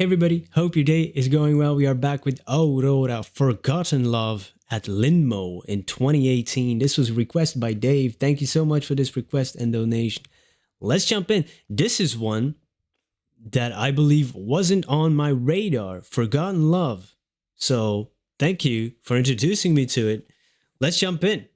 Hey everybody, hope your day is going well. We are back with Aurora Forgotten Love at Lindmo in 2018. This was requested by Dave. Thank you so much for this request and donation. Let's jump in. This is one that I believe wasn't on my radar, Forgotten Love. So thank you for introducing me to it. Let's jump in.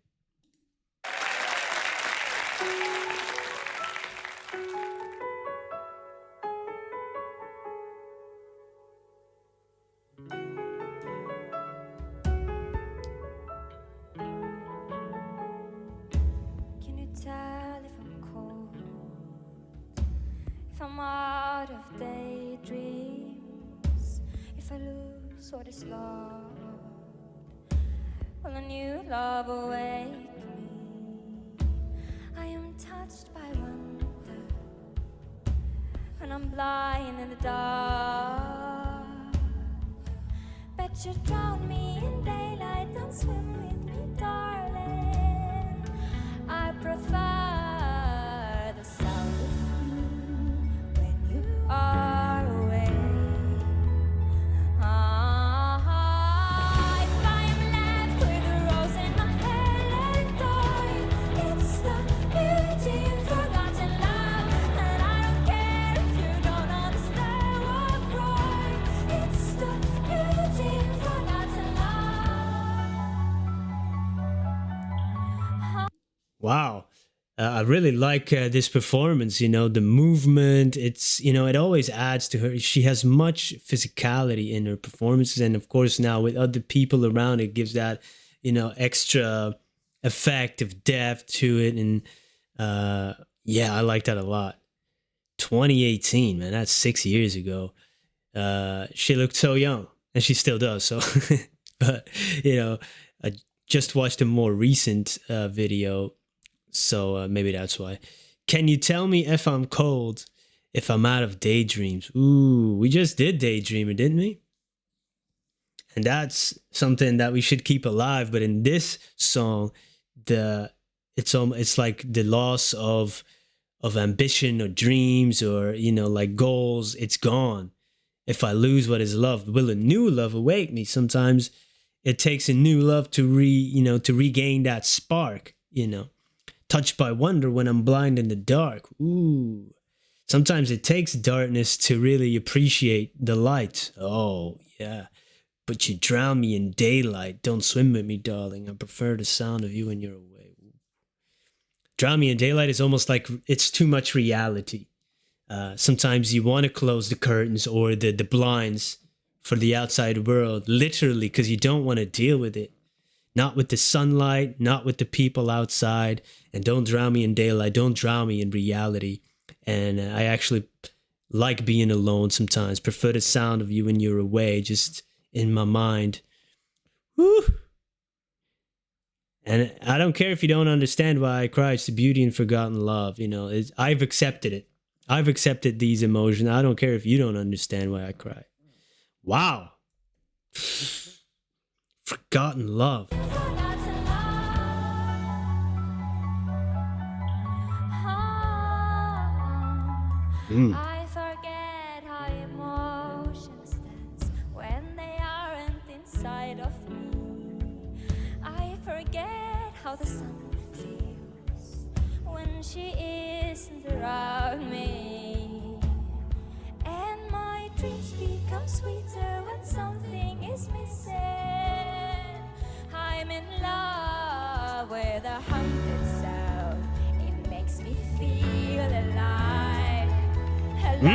Tell if I'm cold, if I'm out of daydreams, if I lose what is lost, will a new love awake me? I am touched by wonder when I'm blind in the dark. Bet you drown me in daylight, don't swim with me, darling. I prefer the sound of you when you are away. If I am left with a rose in my hair, let it die. It's the beauty in forgotten love, and I don't care if you don't understand or cry. It's the beauty in forgotten love. Wow. I really like this performance, the movement. It always adds to her. She has much physicality in her performances. And of course, now with other people around, it gives that, extra effect of depth to it. And yeah, I like that a lot. 2018, man, that's 6 years ago. She looked so young and she still does. So, but, I just watched a more recent video. So maybe that's why. Can you tell me if I'm cold, if I'm out of daydreams? Ooh, we just did Daydreamer, didn't we? And that's something that we should keep alive. But in this song, it's like the loss of ambition or dreams or like goals. It's gone. If I lose what is loved, will a new love awake me? Sometimes it takes a new love to regain that spark. Touched by wonder when I'm blind in the dark. Ooh. Sometimes it takes darkness to really appreciate the light. Oh, yeah. But you drown me in daylight. Don't swim with me, darling. I prefer the sound of you when you're away. Ooh. Drown me in daylight is almost like it's too much reality. Sometimes you want to close the curtains or the blinds for the outside world, literally, because you don't want to deal with it. Not with the sunlight, not with the people outside. And don't drown me in daylight. Don't drown me in reality. And I actually like being alone sometimes. Prefer the sound of you when you're away, just in my mind. Woo! And I don't care if you don't understand why I cry. It's the beauty in forgotten love. I've accepted it. I've accepted these emotions. I don't care if you don't understand why I cry. Wow. Forgotten love. I forget how emotions dance when they aren't inside of me. I forget how the sun feels when she isn't around me. And my dreams become sweeter when something is missing. I'm in love with a haunted sound. It makes me feel alive. Alive.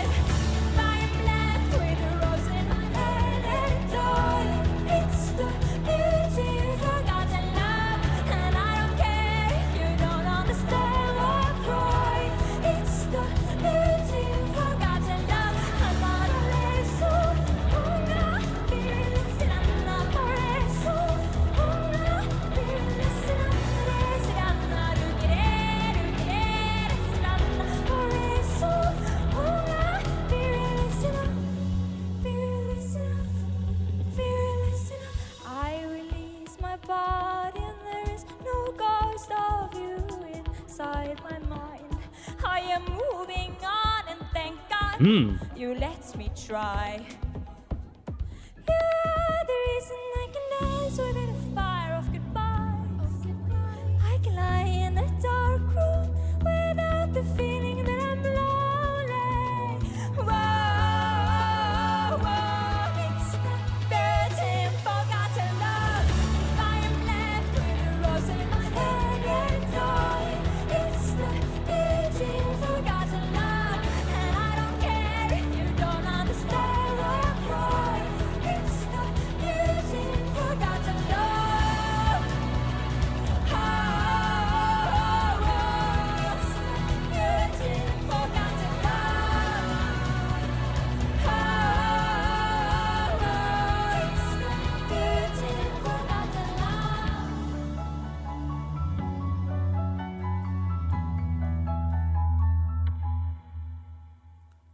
If I am left with a rose in my head and die, it's the beauty of forgotten love. And I don't care if you don't understand or cry. It's the beauty of forgotten love. Amare so, una birlesinanna amare so, una birlesinanna resinanna rugire resinanna amare so. You let me try. You're the reason I can dance within a fire of goodbyes. I can lie in a dark room without the feeling that I'm lonely. Whoa, whoa, it's the beauty of forgotten love. If I am left with a rose in my hand and die, it's the beauty of forgotten love. And I don't care if you don't understand or cry. It's the beauty of forgotten love. Oh, it's the beauty of forgotten love. Oh, it's the beauty of forgotten love.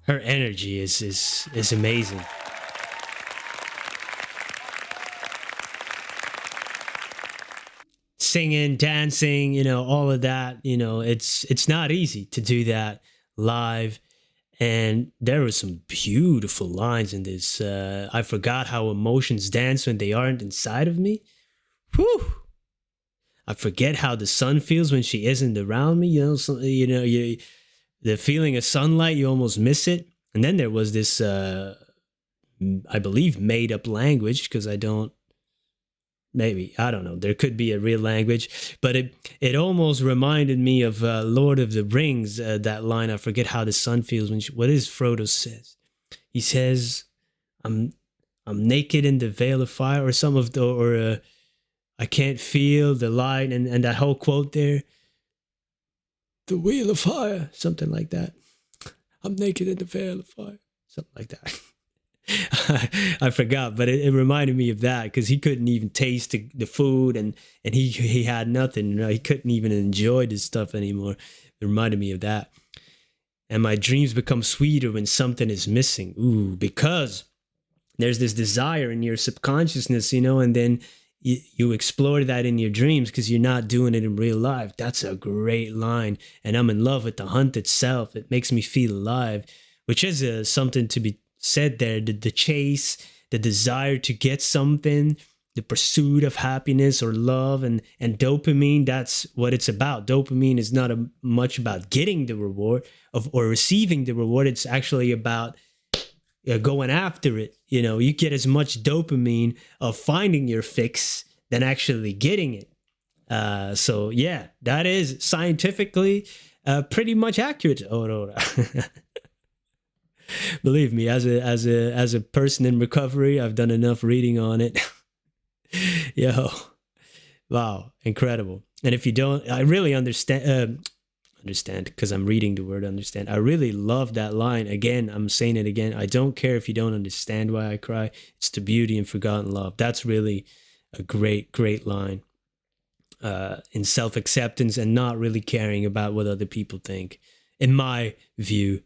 Her energy is amazing. Singing, dancing, all of that, it's not easy to do that live. And there were some beautiful lines in this. I forgot how emotions dance when they aren't inside of me. Whew. I forget how the sun feels when she isn't around me. The feeling of sunlight, you almost miss it. And then there was this, I believe, made up language, because I don't know, there could be a real language, but it almost reminded me of Lord of the Rings, that line, I forget how the sun feels when what is Frodo says. He says, I'm naked in the veil of fire, or some of the, or I can't feel the light, and that whole quote there, the wheel of fire, something like that. I'm naked in the veil of fire, something like that. I forgot, but it reminded me of that, because he couldn't even taste the food, and he had nothing. He couldn't even enjoy this stuff anymore. It reminded me of that. And my dreams become sweeter when something is missing. Ooh, because there's this desire in your subconsciousness, and then you explore that in your dreams because you're not doing it in real life. That's a great line. And I'm in love with the hunt itself. It makes me feel alive, which is something to be said there. The chase, the desire to get something, the pursuit of happiness or love, and dopamine, that's what it's about. Dopamine is not much about getting the reward or receiving the reward. It's actually about going after it. You get as much dopamine of finding your fix than actually getting it. So yeah, that is scientifically pretty much accurate, Aurora. Believe me, as a person in recovery, I've done enough reading on it. Yo, wow, incredible. And if you don't, I really understand because I'm reading the word understand. I really love that line. Again, I'm saying it again. I don't care if you don't understand why I cry. It's the beauty and forgotten love. That's really a great line. In self-acceptance and not really caring about what other people think, in my view.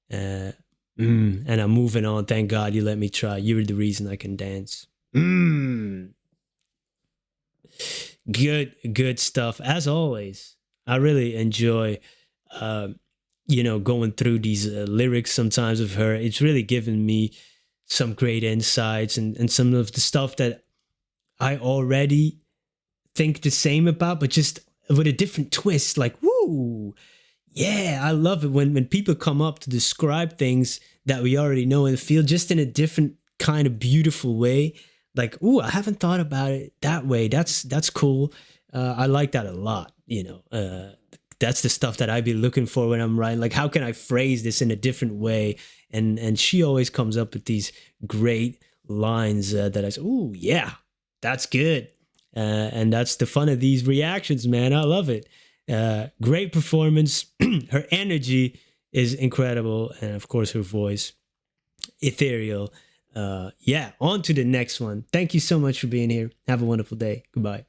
And I'm moving on. Thank God you let me try. You're the reason I can dance. Good stuff. As always, I really enjoy, going through these lyrics sometimes of her. It's really given me some great insights and some of the stuff that I already think the same about, but just with a different twist. Like, woo, yeah, I love it when people come up to describe things that we already know and feel, just in a different kind of beautiful way. Like, ooh, I haven't thought about it that way. That's cool. I like that a lot. That's the stuff that I be looking for when I'm writing. Like, how can I phrase this in a different way? And she always comes up with these great lines that I say, ooh, yeah, that's good. And that's the fun of these reactions, man. I love it. Great performance. Her energy is incredible. And of course, her voice, ethereal. Yeah, on to the next one. Thank you so much for being here. Have a wonderful day. Goodbye.